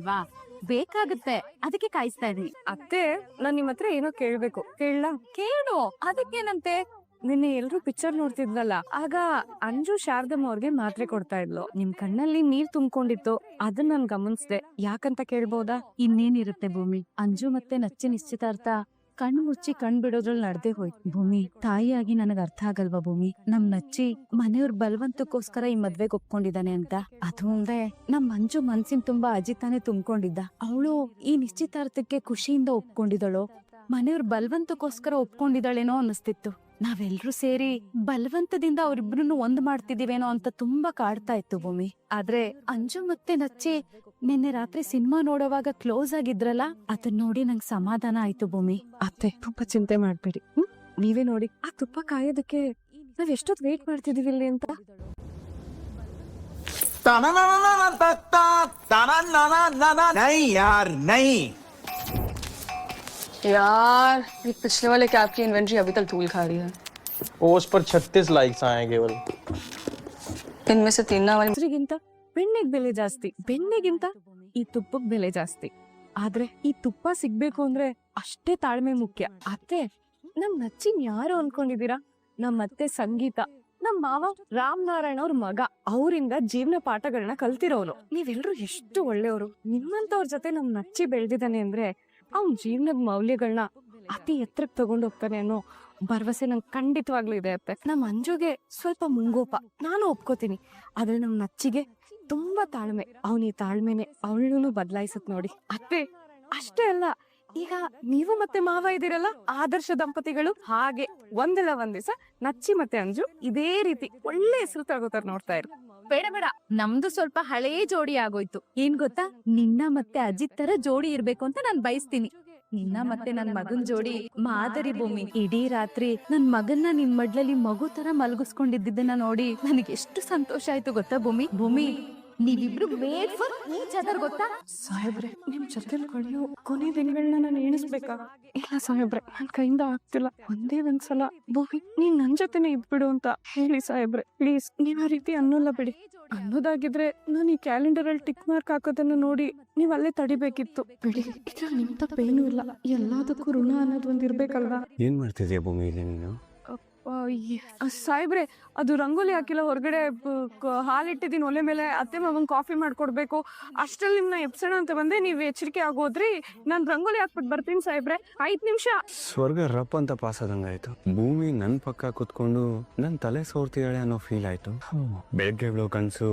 ವಾ ಬೇಕಾಗುತ್ತೆ, ಅದಕ್ಕೆ ಕಾಯಿಸ್ತಾ ಇದೀನಿ. ಅತ್ತೆ, ನಾನ್ ನಿಮ್ ಹತ್ರ ಏನೋ ಕೇಳ್ಬೇಕು. ಕೇಳಲಾ? ಕೇಳು, ಅದಕ್ಕೇನಂತೆ? ನಿನ್ನೆ ಎಲ್ರು ಪಿಕ್ಚರ್ ನೋಡ್ತಿದ್ವಲ್ಲ, ಆಗ ಅಂಜು ಶಾರದಮ್ಮ ಅವ್ರಿಗೆ ಮಾತ್ರೆ ಕೊಡ್ತಾ ಇದ್ಲು. ನಿಮ್ ಕಣ್ಣಲ್ಲಿ ನೀರ್ ತುಂಬಿಕೊಂಡಿತ್ತು, ಅದನ್ನ ನಾನ್ ಗಮನಿಸ್ದೆ. ಯಾಕಂತ ಕೇಳ್ಬೋದಾ? ಇನ್ನೇನಿರುತ್ತೆ ಭೂಮಿ, ಅಂಜು ಮತ್ತೆ ನಚ್ಚಿ ನಿಶ್ಚಿತಾರ್ಥ ಕಣ್ಣು ಮುಚ್ಚಿ ಕಣ್ ಬಿಡೋದ್ರಲ್ಲಿ ನಡ್ದೇ ಹೋಯ್ತು. ಭೂಮಿ, ತಾಯಿಯಾಗಿ ನನಗ್ ಅರ್ಥ ಆಗಲ್ವಾ ಭೂಮಿ? ನಮ್ ನಚ್ಚಿ ಮನೆಯವ್ರ ಬಲವಂತಕ್ಕೋಸ್ಕರ ಈ ಮದ್ವೆಗೆ ಒಪ್ಕೊಂಡಿದ್ದಾನೆ ಅಂತ. ಅದು ಅಲ್ದೆ ನಮ್ ಮಂಜು ಮನ್ಸಿನ ತುಂಬಾ ಅಜಿತಾನೆ ತುಂಬಿಕೊಂಡಿದ್ದ. ಅವಳು ಈ ನಿಶ್ಚಿತಾರ್ಥಕ್ಕೆ ಖುಷಿಯಿಂದ ಒಪ್ಕೊಂಡಿದ್ದಳು, ಮನೆಯವ್ರ ಬಲವಂತಕ್ಕೋಸ್ಕರ ಒಪ್ಕೊಂಡಿದ್ದಾಳೇನೋ ಅನ್ನಿಸ್ತಿತ್ತು. ನಾವೆಲ್ರೂ ಸೇರಿ ಬಲವಂತದಿಂದ ಅವ್ರಿಬ್ರು ಒಂದ್ ಮಾಡ್ತಿದೀವೇನೋ ಅಂತ ತುಂಬಾ ಕಾಡ್ತಾ ಇತ್ತು ಭೂಮಿ. ಆದ್ರೆ ಅಂಜು ಮತ್ತೆ ನಚ್ಚಿ ನಿನ್ನೆ ರಾತ್ರಿ ಸಿನಿಮಾ ನೋಡೋವಾಗ ಕ್ಲೋಸ್ ಆಗಿದ್ರಲ್ಲ, ಅದನ್ನ ನೋಡಿ ನಂಗೆ ಸಮಾಧಾನ ಆಯ್ತು ಭೂಮಿ. ಅತ್ತೆ, ತುಂಬಾ ಚಿಂತೆ ಮಾಡ್ಬೇಡಿ. ನೀವೇ ನೋಡಿ, ಆ ತುಪ್ಪ ಕಾಯೋದಕ್ಕೆ ನಾವ್ ಎಷ್ಟೊತ್ತು ವೇಟ್ ಮಾಡ್ತಿದೀವಿ ಇಲ್ಲಿ ಅಂತ. यार ये पिछले वाले कैब की इन्वेंट्री अभी तक धूल खा रही है। पोस्ट पर 36 लाइक्स आए हैं केवल। इनमें से 3 वाली ಮೊಸರಿಗಿಂತ ಬೆಣ್ಣೆಗ್ ಬೆಲೆ ಜಾಸ್ತಿ, ಬೆಣ್ಣೆಗಿಂತ ಈ ತುಪ್ಪಕ್ ಬೆಲೆ ಜಾಸ್ತಿ. ಆದ್ರೆ ಈ ತುಪ್ಪ ಸಿಗ್ಬೇಕು ಅಂದ್ರೆ ಅಷ್ಟೇ ತಾಳ್ಮೆ ಮುಖ್ಯ. ಅತ್ತೆ, ನಮ್ ನಚ್ಚಿನ್ ಯಾರು ಅನ್ಕೊಂಡಿದೀರಾ? ನಮ್ ಅತ್ತೆ ಸಂಗೀತ, ನಮ್ ಮಾವ ರಾಮನಾರಾಯಣ ಅವ್ರ ಮಗ. ಅವರಿಂದ ಜೀವನ ಪಾಠಗಳನ್ನ ಕಲ್ತಿರೋನು. ನೀವೆಲ್ರು ಎಷ್ಟು ಒಳ್ಳೆಯವರು. ನಿಮ್ಮಂತವ್ರ ಜೊತೆ ನಮ್ ನಚ್ಚಿ ಬೆಳ್ದಿದ್ದಾನೆ ಅಂದ್ರೆ ಅವ್ನ್ ಜೀವನದ ಮೌಲ್ಯಗಳನ್ನ ಅತಿ ಎತ್ತರಕ್ಕೆ ತಗೊಂಡು ಹೋಗ್ತಾನೆ ಅನ್ನೋ ಭರವಸೆ ನಂಗೆ ಖಂಡಿತವಾಗ್ಲೂ ಇದೆ ಅತ್ತೆ. ನಮ್ ಮಂಜುಗೆ ಸ್ವಲ್ಪ ಮುಂಗೋಪ, ನಾನು ಒಪ್ಕೋತೀನಿ. ಆದ್ರೆ ನಮ್ ನಚ್ಚಿಗೆ ತುಂಬಾ ತಾಳ್ಮೆ. ಅವನ್ ಈ ತಾಳ್ಮೆನೆ ಅವಳನ್ನು ಬದಲಾಯಿಸತ್ ನೋಡಿ ಅತ್ತೆ. ಅಷ್ಟೇ ಅಲ್ಲ, ಈಗ ನೀವು ಮತ್ತೆ ಮಾವ ಇದೀರಲ್ಲ, ಆದರ್ಶ ದಂಪತಿಗಳು. ಹಾಗೆ ಒಂದಲ್ಲ ಒಂದ್ ದಿವಸ ನಚ್ಚಿ ಮತ್ತೆ ಅಂಜು ಇದೇ ರೀತಿ ಒಳ್ಳೆ ಹೆಸರು ತಗೋತಾರ, ನೋಡ್ತಾ ಇರು. ಬೇಡ ಬೇಡ, ನಮ್ದು ಸ್ವಲ್ಪ ಹಳೇ ಜೋಡಿ ಆಗೋಯ್ತು. ಏನ್ ಗೊತ್ತಾ, ನಿನ್ನ ಮತ್ತೆ ಅಜಿತ್ ತರ ಜೋಡಿ ಇರ್ಬೇಕು ಅಂತ ನಾನ್ ಬಯಸ್ತೀನಿ. ನಿನ್ನ ಮತ್ತೆ ನನ್ ಮಗನ್ ಜೋಡಿ ಮಾದರಿ ಭೂಮಿ. ಇಡೀ ರಾತ್ರಿ ನನ್ ಮಗನ್ನ ನಿನ್ ಮಡ್ಲಲ್ಲಿ ಮಗು ತರ ಮಲಗಿಸ್ಕೊಂಡಿದ್ದನ್ನ ನೋಡಿ ನನಗೆ ಎಷ್ಟು ಸಂತೋಷ ಆಯ್ತು ಗೊತ್ತಾ ಭೂಮಿ. ಭೂಮಿ, ನೀವಿಬ್ರು ಮೇಡ್ ಫಾರ್ ಈಚ್ ಅದರ್ ಗೊತ್ತಾ? ಸಾಹೇಬ್ರೆ, ನಿಮ್ ಜೊತೆ ಕಳೆಯೋ ಕೊನೆ ದಿನಗಳನ್ನ ನಾನು ಎಣಿಸ್ಬೇಕಾ? ಇಲ್ಲ ಸಾಹೇಬ್ರೆ, ನನ್ ಕೈಯಿಂದ ಆಗ್ತಿಲ್ಲ. ಒಂದೇ ಒಂದ್ಸಲ ಭೂಮಿ, ನೀನ್ ನನ್ ಜೊತೆನೆ ಇದ್ಬಿಡು ಅಂತ ಹೇಳಿ ಸಾಹೇಬ್ರೆ, ಪ್ಲೀಸ್. ನೀವ್ ಆ ರೀತಿ ಅನ್ನೋಲ್ಲ ಬಿಡಿ. ಅನ್ನೋದಾಗಿದ್ರೆ ನಾನು ಈ ಕ್ಯಾಲೆಂಡರ್ ಅಲ್ಲಿ ಟಿಕ್ ಮಾರ್ಕ್ ಹಾಕೋದನ್ನ ನೋಡಿ ನೀವ್ ಅಲ್ಲೇ ತಡಿಬೇಕಿತ್ತು. ಬಿಡಿ, ಇದ್ರಲ್ಲಿ ನಿಮ್ ತಪ್ಪೇನೂ ಇಲ್ಲ. ಎಲ್ಲದಕ್ಕೂ ಋಣ ಅನ್ನೋದು ಒಂದ್ ಇರ್ಬೇಕಲ್ವಾ? ಏನ್ ಮಾಡ್ತಿದ್ಯಾ ಭೂಮಿ ಇಲ್ಲಿ ನೀನು? ಸಾಹೇಬ್ರೆ, ಅದು ರಂಗೋಲಿ ಹಾಕಿಲ್ಲ, ಹೊರಗಡೆ ಹಾಲಿಟ್ಟಿದ್ದೀನಿ ಒಲೆ ಮೇಲೆ. ಅತ್ತೆ ಮಾವಂಗ್ ಕಾಫಿ ಮಾಡ್ಕೊಡ್ಬೇಕು. ಅಷ್ಟ್ರಲ್ಲಿ ನಿಮ್ನ ಎಪ್ಸೋಣ ಅಂತ ಬಂದೆ. ನೀವ್ ಎಚ್ಚರಿಕೆ ಆಗೋದ್ರಿ. ನಾನ್ ರಂಗೋಲಿ ಹಾಕ್ಬಿಟ್ಟು ಬರ್ತೀನಿ ಸಾಹೇಬ್ರೆ, 5 ನಿಮಿಷ. ಸ್ವರ್ಗ ರಪ್ ಅಂತ ಪಾಸ್ ಆದಂಗಾಯ್ತು. ಭೂಮಿ ನನ್ ಪಕ್ಕ ಕುತ್ಕೊಂಡು ನನ್ ತಲೆ ಸೋರ್ತಿಯಾಳೆ ಅನ್ನೋ ಫೀಲ್ ಆಯ್ತು. ಬೆಳಗ್ಗೆ ಬೀಳೋ ಕನ್ಸು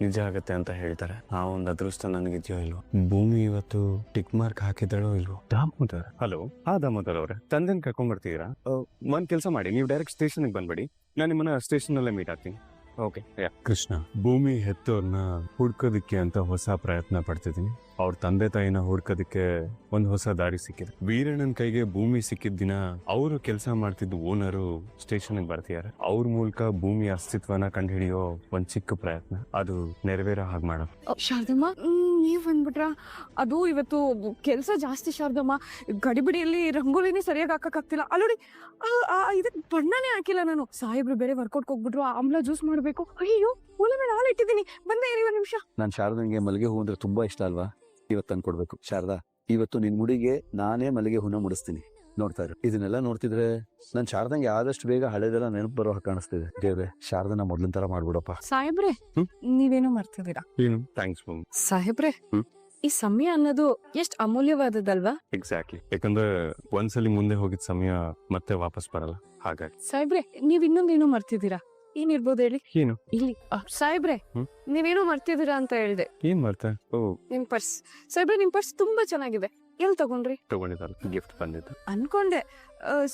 ನಿಜ ಆಗತ್ತೆ ಅಂತ ಹೇಳ್ತಾರೆ. ಆ ಒಂದ್ ಅದೃಷ್ಟ ನನಗಿದ್ಯೋ ಇಲ್ವೋ. ಭೂಮಿ ಇವತ್ತು ಟಿಕ್ ಮಾರ್ಕ್ ಹಾಕಿದಳೋ ಇಲ್ವೋ. ದಾಮೋದರ್, ಹಲೋ. ದಾಮೋದರ್ ಅವ್ರೆ, ತಂದೆನ್ ಕರ್ಕೊಂಡ್ ಬರ್ತೀರಾ? ಒಂದ್ ಕೆಲಸ ಮಾಡಿ, ನೀವು ಡೈರೆಕ್ಟ್ ಸ್ಟೇಷನ್ಗೆ ಬಂದ್ಬಿಡಿ. ನಾನು ನಿಮ್ಮನ್ನ ಸ್ಟೇಷನ್ ಅಲ್ಲೇ ಮೀಟ್ ಆಗ್ತೀನಿ. ಓಕೆ. ಕೃಷ್ಣ, ಭೂಮಿ ಹೆತ್ತೋರ್ನ ಹುಡ್ಕೋದಿಕ್ಕೆ ಅಂತ ಹೊಸ ಪ್ರಯತ್ನ ಪಡ್ತಿದ್ದೀನಿ. ಅವ್ರ ತಂದೆ ತಾಯಿನ ಹುಡ್ಕೋದಿಕ್ಕೆ ಒಂದ್ ಹೊಸ ದಾರಿ ಸಿಕ್ಕಿದೆ. ವೀರಣ್ಣನ ಕೈಗೆ ಭೂಮಿ ಸಿಕ್ಕಿದ ದಿನ ಅವರು ಕೆಲಸ ಮಾಡ್ತಿದ್ದ ಓನರು ಸ್ಟೇಷನ್ಗೆ ಬರ್ತಿದ್ದಾರೆ. ಅವ್ರ ಮೂಲಕ ಭೂಮಿ ಅಸ್ತಿತ್ವನ ಕಂಡುಹಿಡಿಯೋ ಒಂದ್ ಚಿಕ್ಕ ಪ್ರಯತ್ನ, ಅದು ನೆರವೇರೋ ಹಾಗೆ ಮಾಡೋದು. ಶಾರದಮ್ಮ, ನೀವ್ ಬಂದ್ಬಿಟ್ರ? ಅದು ಇವತ್ತು ಕೆಲ್ಸ ಜಾಸ್ತಿ ಶಾರದಮ್ಮ. ಗಡಿಬಿಡಿಯಲ್ಲಿ ರಂಗೋಲಿನೇ ಸರಿಯಾಗಿ ಹಾಕಕ್ಕಾಗ್ತಿಲ್ಲ. ಅಲ್ಲೋಡಿ, ಇದಕ್ ಬಣ್ಣನೇ ಹಾಕಿಲ್ಲ ನಾನು. ಸಾಹೇಬ್ರು ಬೇರೆ ವರ್ಕೌಟ್ ಹೋಗ್ಬಿಟ್ರು. ಆಮ್ಲ ಜ್ಯೂಸ್ ಮಾಡ್ಬೇಕು. ಅಯ್ಯೋ, ಒಲೆ ಮೇಲೆ ಹಾಲು ಇಟ್ಟಿದ್ದೀನಿ. ಬಂದೆ ಇರಿ ಒಂದ್ ನಿಮಿಷ. ನಾನ್ ಶಾರದಂಗೆ ಮಲ್ಲಿಗೆ ಹೂ ಅಂದ್ರೆ ತುಂಬಾ ಇಷ್ಟ ಅಲ್ವಾ? ಇವತ್ತು ತಂದ್ಕೊಡ್ಬೇಕು. ಶಾರದಾ, ಇವತ್ತು ನಿನ್ ಮುಡಿಗೆ ನಾನೇ ಮಲ್ಲಿಗೆ ಹೂನ ಮುಡಿಸ್ತೀನಿ. ನೋಡ್ತಾ ಇರು. ಇದನ್ನೆಲ್ಲ ನೋಡ್ತಿದ್ರೆ ನನ್ ಶಾರದಂಗೆ ಆದಷ್ಟು ಬೇಗ ಹಳೆದೆಲ್ಲ ನೆನಪು ಬರೋ ಹಾಗೆ ಕಾಣಿಸ್ತಿದೆ. ದೇವ್ರೆ, ಶಾರದನ ಮೊದ್ಲಿನ ತರ ಮಾಡ್ಬಿಡಪ್ಪ. ಸಾಹೇಬ್ರೆ, ನೀವೇನೋ ಮಾಡ್ತಿದ್ದೀರಾ? ಏನು? ಥ್ಯಾಂಕ್ಸ್ ಭೂಮಿ. ಸಾಹೇಬ್ರೆ, ಈ ಸಮಯ ಅನ್ನೋದು ಎಷ್ಟ್ ಅಮೂಲ್ಯವಾದದಲ್ವಾ? ಎಕ್ಸಾಕ್ಟ್ಲಿ. ಯಾಕಂದ್ರೆ ಒಂದ್ಸಲಿ ಮುಂದೆ ಹೋಗಿದ್ ಸಮಯ ಮತ್ತೆ ವಾಪಸ್ ಬರಲ್ಲ. ಹಾಗಾಗಿ ಸಾಹೇಬ್ರೆ, ನೀವ್ ಇನ್ನೊಂದೇನೋ ಮರ್ತಿದ್ದೀರಾ. ಏನಿರ್ಬೋದು ಹೇಳಿ? ಏನು? ಇಲ್ಲಿ ಸಾಹೇಬ್ರೆ, ನೀವೇನೋ ಮರ್ತಿದ್ದೀರಾ ಅಂತ ಹೇಳ್ದೆ. ಏನ್ ಮಾಡ್ತಾ? ಓ, ನಿಮ್ ಪರ್ಸ್. ಸಾಹೇಬ್ರೆ, ನಿಮ್ ಪರ್ಸ್ ತುಂಬಾ ಚೆನ್ನಾಗಿದೆ. ಎಲ್ ತಗೊಂಡ್ರಿ? ತಗೊಂಡಿದ್ದಾರೆ, ಗಿಫ್ಟ್ ಬಂದಿತ್ತು. ಅನ್ಕೊಂಡೆ.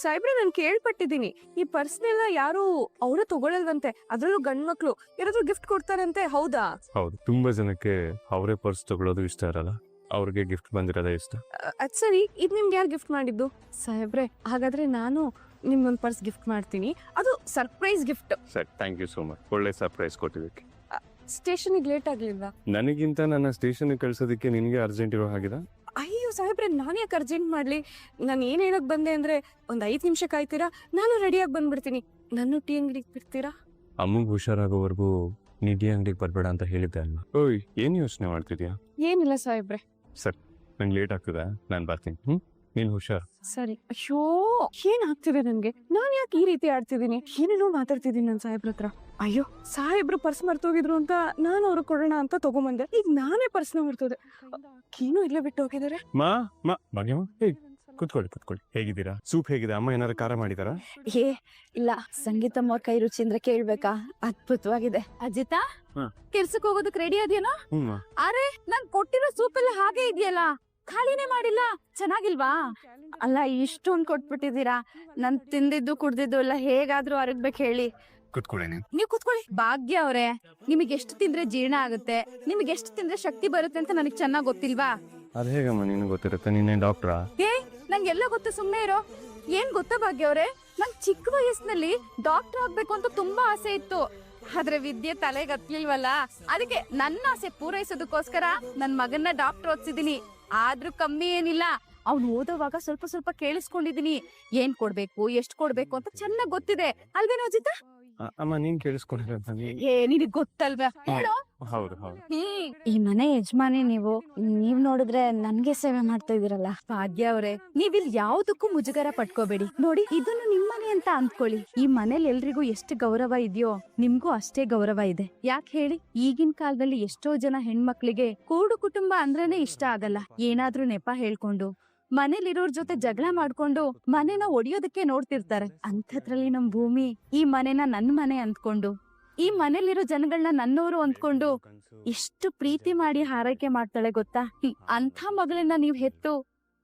ಸಾಹೇಬ್ರೆ, ನಾನ್ ಕೇಳ್ಪಟ್ಟಿದ್ದೀನಿ, ಈ ಪರ್ಸ್ನೆಲ್ಲ ಯಾರು ಅವ್ರ ತಗೊಳಲ್ವಂತೆ, ಅದ್ರಲ್ಲೂ ಗಂಡ್ ಮಕ್ಳು ಯಾರಾದ್ರೂ ಗಿಫ್ಟ್ ಕೊಡ್ತಾರಂತೆ. ಹೌದಾ? ಹೌದು, ತುಂಬಾ ಜನಕ್ಕೆ ಅವರೇ ಪರ್ಸ್ ತಗೊಳ್ಳೋದು ಇಷ್ಟ ಇರಲ್ಲ, ಅವ್ರಿಗೆ ಗಿಫ್ಟ್ ಬಂದಿರೋದೇ ಇಷ್ಟ. ಅದ್ ಸರಿ, ಇದ್ ನಿಮ್ಗೆ ಯಾರು ಗಿಫ್ಟ್ ಮಾಡಿದ್ದು? ಸಾಹೇಬ್ರೆ, ಹಾಗಾದ್ರೆ ನಾನು ನಿಮ್ಗೊಂದು ಪರ್ಸ್ ಗಿಫ್ಟ್ ಮಾಡ್ತೀನಿ. ಅದು ಸರ್ಪ್ರೈಸ್ ಗಿಫ್ಟ್. ಸರಿ, ಥ್ಯಾಂಕ್ ಯು ಸೋ ಮಚ್. ಒಳ್ಳೆ ಸರ್ಪ್ರೈಸ್ ಕೊಟ್ಟಿದ್ದಕ್ಕೆ. ಸ್ಟೇಷನ್ಗೆ ಲೇಟ್ ಆಗ್ಲಿಲ್ವಾ? ನನಗಿಂತ ನನ್ನ ಸ್ಟೇಷನ್ ಕಳ್ಸೋದಕ್ಕೆ ನಿನಗೆ ಅರ್ಜೆಂಟ್ ಇರೋ ಹಾಗಿದ? ಅಯ್ಯೋ ಸಾಹೇಬ್ರೆ, ನಾನು ಯಾಕೆ ಅರ್ಜೆಂಟ್ ಮಾಡ್ಲಿ? ನಾನು ಏನ್ ಹೇಳಕ್ ಬಂದೆ ಅಂದ್ರೆ, ಒಂದ್ 5 ನಿಮಿಷ ಕಾಯ್ತೀರಾ? ನಾನು ರೆಡಿಯಾಗಿ ಬಂದ್ಬಿಡ್ತೀನಿ. ನನ್ನ ಟೀ ಅಂಗಡಿಗೆ ಬಿಡ್ತೀರಾ? ಅಮ್ಮಂಗೆ ಹುಷಾರಾಗೋವರೆಗೂ ನಿಧಿ ಅಂಗಡಿಗೆ ಬರ್ಬೇಡ ಅಂತ ಹೇಳಿದ್ದೆ ಅಲ್ವಾ? ಓಯ್, ಏನ್ ಯೋಚನೆ ಮಾಡ್ತಿದ್ಯಾ? ಏನಿಲ್ಲ ಸಾಹೇಬ್ರೆ. ನಂಗೆ ಲೇಟ್ ಆಗ್ತದೆ, ನಾನು ಬರ್ತೀನಿ. ನೀನ್ ಹುಷಾರ್. ಸರಿ. ಅಯ್ಯೋ, ಏನ್ ಆಗ್ತಿದೆ ನನ್ಗೆ? ನಾನ್ ಯಾಕೆ ಈ ರೀತಿ ಆಡ್ತಿದ್ದೀನಿ? ಏನೇನೋ ಮಾತಾಡ್ತಿದ್ದೀನಿ ನನ್ ಸಾಹೇಬ್ರ ಹತ್ರ. ಅಯ್ಯೋ, ಸಾಹೇಬ್ರು ಪರ್ಸ್ ಮರ್ತೋಗಿದ್ರು ಅಂತ ನಾನು ಅವ್ರಿಗೆ ಕೊಡೋಣ ಅಂತ ತಗೊಂಬಂದೆ. ಈಗ ನಾನೇ ಪರ್ಸ್ನ ಮರ್ತೋದೆ. ಕೀನು ಇಲ್ಲೇ ಬಿಟ್ಟು ಹೋಗಿದ್ದಾರೆ. ಭಾಗ್ಯಮ್ಮ, ಕುತ್ಕೊಳ್ಳಿ. ಹೇಗಿದ್ದೀರಾ? ಸೂಪ್ ಹೇಗಿದೆ? ಅಮ್ಮ ಏನಾರ ಖಾರ ಮಾಡಿದಾರಾ? ಏ ಇಲ್ಲ, ಸಂಗೀತಮ್ಮ ಅವ್ರ ಕೈ ರುಚಿ ಅಂದ್ರೆ ಕೇಳ್ಬೇಕಾ? ಅದ್ಭುತವಾಗಿದೆ. ಅಜಿತಾ, ಹಾ. ಕೆಲ್ಸಕ್ಕೆ ಹೋಗೋದಕ್ ರೆಡಿ ಅದೇನೋ? ಅರೆ, ನಾನ್ ಕೊಟ್ಟಿರೋ ಸೂಪ್ ಎಲ್ಲ ಹಾಗೆ ಇದೆಯಲ್ಲ, ಖಾಲಿನೇ ಮಾಡಿಲ್ಲ. ಚೆನ್ನಾಗಿಲ್ವಾ? ಅಲ್ಲ, ಇಷ್ಟೊಂದ್ ಕೊಟ್ಬಿಟ್ಟಿದೀರಾ. ನಾನ್ ತಿಂದಿದ್ದು ಕುಡ್ದಿದ್ದು ಎಲ್ಲ ಹೇಗಾದ್ರೂ ಅರಗ್ಬೇಕು ಹೇಳಿ. ಕುತ್ಕೊಳ್ಳಿ. ನೀವ್ ಕುತ್ಕೊಳ್ಳಿ. ಭಾಗ್ಯ ಅವ್ರೆ, ನಿಮಗೆ ಎಷ್ಟು ತಿಂದ್ರೆ ಜೀರ್ಣ ಆಗುತ್ತೆ, ನಿಮಗೆ ಎಷ್ಟು ತಿಂದ್ರೆ ಶಕ್ತಿ ಬರುತ್ತೆ ಅಂತ ನನಗ್ ಚೆನ್ನಾಗ್ ಗೊತ್ತಿಲ್ವಾ? ಅದ್ ಹೇಗಮ್ಮ ನೀನು ಗೊತ್ತಿರುತ್ತೆ? ನೀನೇ ಡಾಕ್ಟ್ರಾ? ನಂಗೆಲ್ಲ ಗೊತ್ತು, ಸುಮ್ನೆ ಇರೋ. ಏನ್ ಗೊತ್ತಾ ಭಾಗ್ಯ ಅವ್ರೆ, ನಂಗ್ ಚಿಕ್ಕ ವಯಸ್ಸಿನಲ್ಲಿ ಡಾಕ್ಟರ್ ಆಗ್ಬೇಕು ಅಂತ ತುಂಬಾ ಆಸೆ ಇತ್ತು. ಆದ್ರೆ ವಿದ್ಯೆ ತಲೆಗೆ ಹತ್ಲಿಲ್ವಲ್ಲ, ಅದಕ್ಕೆ ನನ್ನ ಆಸೆ ಪೂರೈಸೋದಕ್ಕೋಸ್ಕರ ನನ್ ಮಗನ್ನ ಡಾಕ್ಟರ್ ಓದ್ಸಿದೀನಿ. ಆದ್ರೂ ಕಮ್ಮಿ ಏನಿಲ್ಲ, ಅವ್ನು ಓದೋವಾಗ ಸ್ವಲ್ಪ ಸ್ವಲ್ಪ ಕೇಳಿಸ್ಕೊಂಡಿದೀನಿ. ಏನ್ ಕೊಡ್ಬೇಕು, ಎಷ್ಟ್ ಕೊಡ್ಬೇಕು ಅಂತ ಚೆನ್ನಾಗ್ ಗೊತ್ತಿದೆ ಅಲ್ವೇನೋ ಅಜಿತಾ? ಅಮ್ಮ, ನೀನ್ ಕೇಳಿಸ್ಕೊಂಡಿರ? ನಿನಗ್ ಗೊತ್ತಲ್ವಾ? ಹೇಳು. ಹೌದು. ಈ ಮನೆ ಯಜಮಾನಿ ನೀವ್ ನೋಡಿದ್ರೆ ನನ್ಗೆ ಸೇವೆ ಮಾಡ್ತಾ ಇದೀರಲ್ಲ. ಭಾಗ್ಯ ಅವ್ರೆ, ನೀವಿಲ್ ಯಾವ್ದಕ್ಕೂ ಮುಜುಗರ ಪಟ್ಕೋಬೇಡಿ. ನೋಡಿ, ಇದನ್ನು ನಿಮ್ಮನೆ ಅಂತ ಅಂದ್ಕೊಳ್ಳಿ. ಈ ಮನೇಲಿ ಎಲ್ರಿಗೂ ಎಷ್ಟು ಗೌರವ ಇದೆಯೋ ನಿಮ್ಗೂ ಅಷ್ಟೇ ಗೌರವ ಇದೆ. ಯಾಕೆ ಹೇಳಿ? ಈಗಿನ ಕಾಲದಲ್ಲಿ ಎಷ್ಟೋ ಜನ ಹೆಣ್ಮಕ್ಳಿಗೆ ಕೂಡು ಕುಟುಂಬ ಅಂದ್ರೇನೆ ಇಷ್ಟ ಆಗಲ್ಲ. ಏನಾದ್ರೂ ನೆಪ ಹೇಳ್ಕೊಂಡು ಮನೇಲಿರೋರ್ ಜೊತೆ ಜಗಳ ಮಾಡ್ಕೊಂಡು ಮನೆನ ಒಡೆಯೋದಕ್ಕೆ ನೋಡ್ತಿರ್ತಾರೆ. ಅಂಥದ್ರಲ್ಲಿ ನಮ್ ಭೂಮಿ ಈ ಮನೆನ ನನ್ ಮನೆ ಅಂದ್ಕೊಂಡು, ಈ ಮನೇಲಿರೋ ಜನಗಳನ್ನ ನನ್ನೋರು ಅಂದ್ಕೊಂಡು ಎಷ್ಟು ಪ್ರೀತಿ ಮಾಡಿ ಹಾರೈಕೆ ಮಾಡ್ತಾಳೆ ಗೊತ್ತಾ? ಅಂಥ ಮಗಳನ್ನ ನೀವ್ ಹೆತ್ತು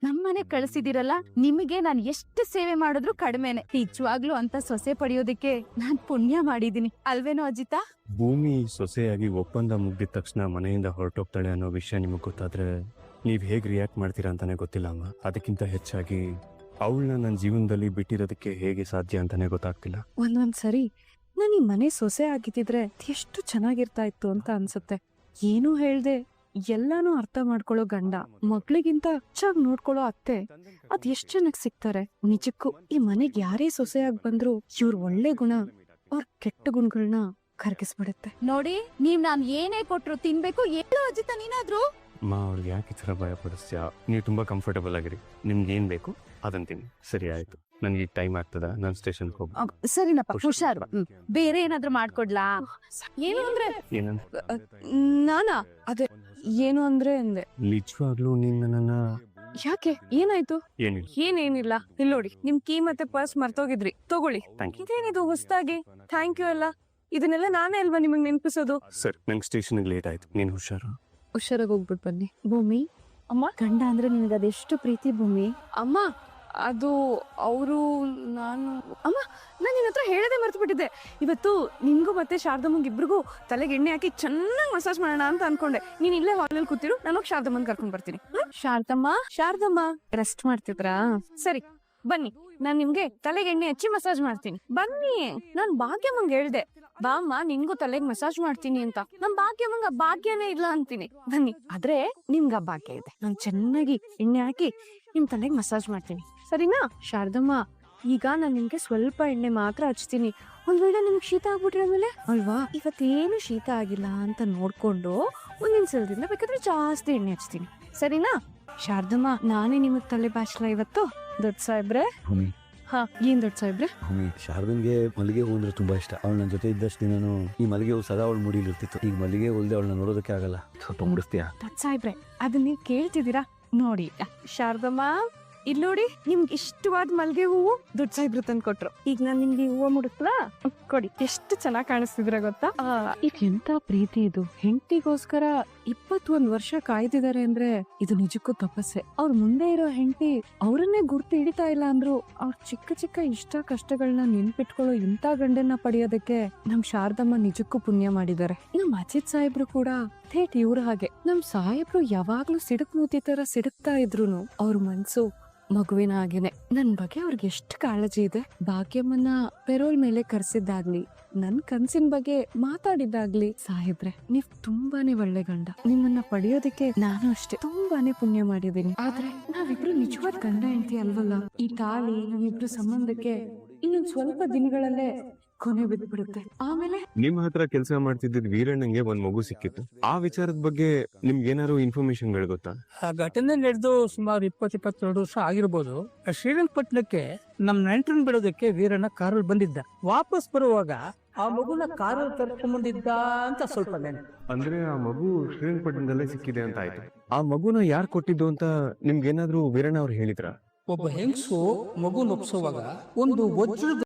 ನಮ್ಮನೆ ಕಳ್ಸಿದಿರಲ್ಲ, ನಿಮಗೆ ನಾನ್ ಎಷ್ಟು ಸೇವೆ ಮಾಡಿದ್ರು ಕಡಿಮೆನೆ. ನಿಜವಾಗ್ಲೂ ಅಂತ ಸೊಸೆ ಪಡೆಯೋದಕ್ಕೆ ನಾನ್ ಪುಣ್ಯ ಮಾಡಿದೀನಿ ಅಲ್ವೇನೋ ಅಜಿತಾ? ಭೂಮಿ ಸೊಸೆಯಾಗಿ ಒಪ್ಪಂದ ಮುಗ್ದಿದ ತಕ್ಷಣ ಮನೆಯಿಂದ ಹೊರಟೋಗ್ತಾಳೆ ಅನ್ನೋ ವಿಷಯ ನಿಮಗ್ ಗೊತ್ತಾದ್ರೆ ನೀವ್ ಹೇಗ್ ರಿಯಾಕ್ಟ್ ಮಾಡ್ತೀರಾ ಅಂತಾನೆ ಗೊತ್ತಿಲ್ಲ ಅಮ್ಮ. ಅದಕ್ಕಿಂತ ಹೆಚ್ಚಾಗಿ ಅವಳನ್ನ ನನ್ನ ಜೀವನದಲ್ಲಿ ಬಿಟ್ಟಿರೋದಕ್ಕೆ ಹೇಗೆ ಸಾಧ್ಯ ಅಂತಾನೆ ಗೊತ್ತಾಗ್ತಿಲ್ಲ. ಒಂದೊಂದ್ಸರಿ ನಾನು ಈ ಮನೆ ಸೊಸೆ ಆಗಿದ್ದಿದ್ರೆ ಎಷ್ಟು ಚೆನ್ನಾಗಿರ್ತಾ ಇತ್ತು ಅಂತ ಅನ್ಸುತ್ತೆ. ಏನೂ ಹೇಳ್ದೆ ಎಲ್ಲಾನು ಅರ್ಥ ಮಾಡ್ಕೊಳ್ಳೋ ಗಂಡ, ಮಕ್ಳಿಗಿಂತ ಹೆಚ್ಚಾಗಿ ನೋಡ್ಕೊಳ್ಳೋ ಅತ್ತೆ, ಅದ್ ಎಷ್ಟ್ ಜನಕ್ ಸಿಗ್ತಾರೆ. ನಿಜಕ್ಕೂ ಈ ಮನೆಗ್ ಯಾರೇ ಸೊಸೆಯಾಗಿ ಬಂದ್ರು ಇವ್ರ ಒಳ್ಳೆ ಗುಣ ಅವ್ರ ಕೆಟ್ಟ ಗುಣಗಳನ್ನ ಕರಗಿಸ್ಬಿಡುತ್ತೆ. ನೋಡಿ, ನೀವ್ ನಾನ್ ಏನೇ ಕೊಟ್ರು ತಿನ್ಬೇಕು. ಹೇಳು ಅಜಿತಾ ನೀನಾದ್ರೂ. ಅಮ್ಮ, ಅವ್ರಿಗೆ ಯಾಕೆ ಈ ಥರ ಭಯ ಪಡಿಸ್ತೀಯಾ? ನೀವು ತುಂಬಾ ಕಂಫರ್ಟಬಲ್ ಆಗಿರಿ. ನಿಮ್ಗೆ ಏನ್ ಬೇಕು ಅದನ್ನ ತಿನ್ನಿ. ಸರಿ, ಆಯ್ತು. ನನ್ಗೆ ಟೈಮ್ ಆಗ್ತದ, ನಾನು ಸ್ಟೇಷನ್ಗೆ ಹೋಗಿ. ಸರಿನಪ್ಪ, ಹುಷಾರು. ಬೇರೆ ಏನಾದ್ರೂ ಮಾಡ್ಕೊಡ್ಲಾ? ಏನು ಅಂದ್ರೆ ಏನಂತ? ನಾನಾ? ಅದೇ ಏನು ಅಂದ್ರೆ ಅಂದೆ. ನಿಜವಾಗ್ಲೂ ನೀನ್ ನನ್ನ ಯಾಕೆ? ಏನಾಯ್ತು? ಏನಿಲ್ಲ. ಏನೇನಿಲ್ಲ. ಇಲ್ಲಿ ನೋಡಿ, ನಿಮ್ ಕೀ ಮತ್ತೆ ಪರ್ಸ್ ಮರ್ತೋಗಿದ್ರಿ, ತಗೊಳ್ಳಿ. Thank you. ಇದೇನಿದು ಹೊಸ್ದಾಗಿ? ಥ್ಯಾಂಕ್ ಯು ಎಲ್ಲ. ಇದನ್ನೆಲ್ಲ ನಾನೇ ಅಲ್ವಾ ನಿಮಗ್ ನೆನ್ಪಿಸೋದು? ಸರಿ, ನಂಗೆ ಸ್ಟೇಷನ್ಗೆ ಲೇಟ್ ಆಯ್ತು. ನೀನ್ ಹುಷಾರು. ಹುಷಾರಾಗಿ ಹೋಗ್ಬಿಟ್ಟು ಬನ್ನಿ. ಭೂಮಿ, ಅಮ್ಮ, ಗಂಡ ಅಂದ್ರೆ ನಿನ್ಗೆ ಅದೆಷ್ಟು ಪ್ರೀತಿ ಭೂಮಿ. ಅಮ್ಮ, ಅದು ಅವರು ನಾನು ನಿನ್ನ ಹತ್ರ ಹೇಳದೆ ಮರ್ತು ಬಿಟ್ಟಿದ್ದೆ. ಇವತ್ತು ನಿನ್ಗೂ ಮತ್ತೆ ಶಾರದಮ್ಮಂಗ್ ಇಬ್ರಿಗೂ ತಲೆಗೆ ಎಣ್ಣೆ ಹಾಕಿ ಚೆನ್ನಾಗಿ ಮಸಾಜ್ ಮಾಡೋಣ ಅಂತ ಅನ್ಕೊಂಡೆ. ನೀನ್ ಇಲ್ಲೇ ಹಾಲಲ್ಲಿ ಕೂತಿರು, ನಾನು ಶಾರದಮ್ಮನ್ ಕರ್ಕೊಂಡ್ ಬರ್ತೀನಿ. ಶಾರದಮ್ಮ ರೆಸ್ಟ್ ಮಾಡ್ತಿದ್ರಾ? ಸರಿ ಬನ್ನಿ, ನಾನ್ ನಿಮ್ಗೆ ತಲೆಗೆ ಎಣ್ಣೆ ಹಚ್ಚಿ ಮಸಾಜ್ ಮಾಡ್ತೀನಿ. ಬನ್ನಿ. ನಾನ್ ಭಾಗ್ಯಮ್ಮಂಗ್ ಹೇಳ್ದೆ, ಬಾಮ್ಮ ನಿನ್ಗೂ ತಲೆಗೆ ಮಸಾಜ್ ಮಾಡ್ತೀನಿ ಅಂತ. ನಮ್ ಭಾಗ್ಯಮ್ಮಂಗ ಭಾಗ್ಯನೇ ಇಲ್ಲ ಅಂತೀನಿ. ಬನ್ನಿ. ಆದ್ರೆ ನಿಮ್ಗ ಭಾಗ್ಯ ಇದೆ. ನಾನ್ ಚೆನ್ನಾಗಿ ಎಣ್ಣೆ ಹಾಕಿ ನಿಮ್ ತಲೆಗೆ ಮಸಾಜ್ ಮಾಡ್ತೀನಿ, ಸರಿನಾ? ಶಾರದಮ್ಮ, ಈಗ ನಾನ್ ನಿಮ್ಗೆ ಸ್ವಲ್ಪ ಎಣ್ಣೆ ಮಾತ್ರ ಹಚ್ತೀನಿ. ಒಂದ್ ವೇಳೆ ನಿಮ್ಗೆ ಶೀತ ಆಗ್ಬಿಟ್ರೆ ಆಮೇಲೆ ಅಲ್ವಾ? ಇವತ್ತೇನು ಶೀತ ಆಗಿಲ್ಲ ಅಂತ ನೋಡ್ಕೊಂಡು ಮುಂದಿನ ಸಲದಿಂದ ಬೇಕಾದ್ರೆ ಜಾಸ್ತಿ ಎಣ್ಣೆ ಹಚ್ತೀನಿ, ಸರಿನಾ? ಶಾರದಮ್ಮ, ನಾನೇ ನಿಮಗ್ ತಲೆ ಬಾಚ್ಲಾ ಇವತ್ತು? ದೊಡ್ಡ ಸಾಹೇಬ್ರೆ. ಹಾ, ಏನ್ ದೊಡ್ಡ ಸಾಹೇಬ್ರೆ? ಶಾರದನ್ಗೆ ಮಲ್ಲಿಗೆ ಹೂ ಅಂದ್ರೆ ತುಂಬಾ ಇಷ್ಟ. ಅವಳು ನನ್ನ ಜೊತೆ ಇದ್ದಷ್ಟು ದಿನಾನು ಈ ಮಲ್ಲಿಗೆ ಹೂ ಸದಾ ಅವಳು ಮುಡಿಲಿ ಇರ್ತಿತ್ತು. ಈಗ ಮಲ್ಲಿಗೆ ಹೂಲ್ದೆ ಅವಳನ್ನ ನೋಡೋದಕ್ಕೆ ಆಗಲ್ಲ. ಸ್ವಲ್ಪ ಮುಡಿಸ್ತೀಯಾ? ದೊಡ್ಡ ಸಾಹೇಬ್ರೆ, ಅದನ್ನ ನೀವು ಕೇಳ್ತಿದ್ದೀರಾ? ನೋಡಿ ಶಾರದಮ್ಮ, ಇಲ್ಲಿ ನೋಡಿ, ನಿಮ್ಗೆ ಇಷ್ಟವಾದ ಮಲ್ಗೆ ಹೂವು ದೊಡ್ಡ ಸಾಹೇಬ್ರು ತಂದು ಕೊಟ್ರು. ಈಗ ನಾನ್ ನಿಮ್ಗೆ ಹೂವು ಮುಡಿಸ್ಲಾ? ಕೊಡಿ. ಎಷ್ಟು ಚೆನ್ನಾಗಿ ಕಾಣಿಸ್ತಿದ್ರ ಗೊತ್ತಾ? ಇದು ಎಂತ ಪ್ರೀತಿ ಇದು. ಹೆಂಡತಿಗೋಸ್ಕರ 21 ವರ್ಷ ಕಾಯ್ದಿದ್ದಾರೆ ಅಂದ್ರೆ ಇದು ನಿಜಕ್ಕೂ ತಪಸ್ಸೆ. ಅವ್ರ ಮುಂದೆ ಇರೋ ಹೆಂಡತಿ ಅವ್ರನ್ನೇ ಗುರ್ತು ಹಿಡಿತಾ ಇಲ್ಲ ಅಂದ್ರು ಅವ್ರ ಚಿಕ್ಕ ಚಿಕ್ಕ ಇಷ್ಟ ಕಷ್ಟಗಳನ್ನ ನೆನ್ಪಿಟ್ಕೊಳ್ಳೋ ಇಂಥ ಗಂಡನ್ನ ಪಡೆಯೋದಕ್ಕೆ ನಮ್ ಶಾರದಮ್ಮ ನಿಜಕ್ಕೂ ಪುಣ್ಯ ಮಾಡಿದ್ದಾರೆ. ನಮ್ ಅಜಿತ್ ಸಾಹೇಬ್ರು ಕೂಡ ಥೇಟ್ ಇವ್ರ ಹಾಗೆ. ನಮ್ ಸಾಹೇಬ್ರು ಯಾವಾಗ್ಲೂ ಸಿಡುಕ್ ಮೂತಿ ತರ ಸಿಡುಕ್ತಾ ಇದ್ರುನು ಅವ್ರ ಮನ್ಸು ಮಗುವಿನ ಹಾಗೇನೆ. ನನ್ ಬಗ್ಗೆ ಅವ್ರಿಗೆ ಎಷ್ಟು ಕಾಳಜಿ ಇದೆ. ಭಾಗ್ಯಮ್ಮನ್ನ ಪೆರೋಲ್ ಮೇಲೆ ಕರ್ಸಿದ್ದಾಗ್ಲಿ, ನನ್ ಕನ್ಸಿನ ಬಗ್ಗೆ ಮಾತಾಡಿದ್ದಾಗ್ಲಿ, ಸಾಹೇಬ್ರೆ ನೀವ್ ತುಂಬಾನೇ ಒಳ್ಳೆ ಗಂಡ. ನಿಮ್ಮನ್ನ ಪಡೆಯೋದಕ್ಕೆ ನಾನು ಅಷ್ಟೇ ತುಂಬಾನೇ ಪುಣ್ಯ ಮಾಡಿದೀನಿ. ಆದ್ರೆ ನಾವಿಬ್ರು ನಿಜವಾದ ಗಂಡ ಹೆಂಡತಿ ಅಲ್ವಲ್ಲ. ಈ ತಾಳಿ ನಾವಿಬ್ರು ಸಂಬಂಧಕ್ಕೆ ಇನ್ನೊಂದ್ ಸ್ವಲ್ಪ ದಿನಗಳಲ್ಲೇ ಕೊನೆ ಬಿದ್ಬಿಡುತ್ತೆ. ಆಮೇಲೆ ನಿಮ್ ಹತ್ರ ಕೆಲಸ ಮಾಡ್ತಿದ್ದ ವೀರಣ್ಣಂಗೆ ಒಂದ್ ಮಗು ಸಿಕ್ಕಿತ್ತು. ಆ ವಿಚಾರದ ಬಗ್ಗೆ ನಿಮ್ಗೆ ಏನಾದ್ರು ಇನ್ಫಾರ್ಮೇಶನ್ ಗೊತ್ತಾ? ಆ ಘಟನೆ ನಡೆದು ಸುಮಾರು 22 ವರ್ಷ ಆಗಿರ್ಬೋದು. ಶ್ರೀರಂಗಪಟ್ಟಣಕ್ಕೆ ನಮ್ ನೆಂಟರನ್ನ ಬಿಡೋದಕ್ಕೆ ವೀರಣ್ಣ ಕಾರಲ್ಲಿ ಬಂದಿದ್ದ. ವಾಪಸ್ ಬರುವಾಗ ಆ ಮಗುನ ಕಾರಲ್ಲಿ ಕರ್ಕೊಂಡ್ ಬಂದಿದ್ದ ಅಂತ ಸ್ವಲ್ಪ ನೆನಪು. ಅಂದ್ರೆ ಆ ಮಗು ಶ್ರೀರಂಗಪಟ್ಟಣದಲ್ಲೇ ಸಿಕ್ಕಿದೆ ಅಂತ ಆಯ್ತು. ಆ ಮಗುನ ಯಾರು ಕೊಟ್ಟಿದ್ದು ಅಂತ ನಿಮ್ಗೆ ಏನಾದ್ರು ವೀರಣ್ಣ ಅವ್ರು ಹೇಳಿದ್ರ? ಒಬ್ಬ ಹೆಂಗಸು ಮಗು ಒಪ್ಸುವಾಗ ಒಂದು ವಜ್ರದ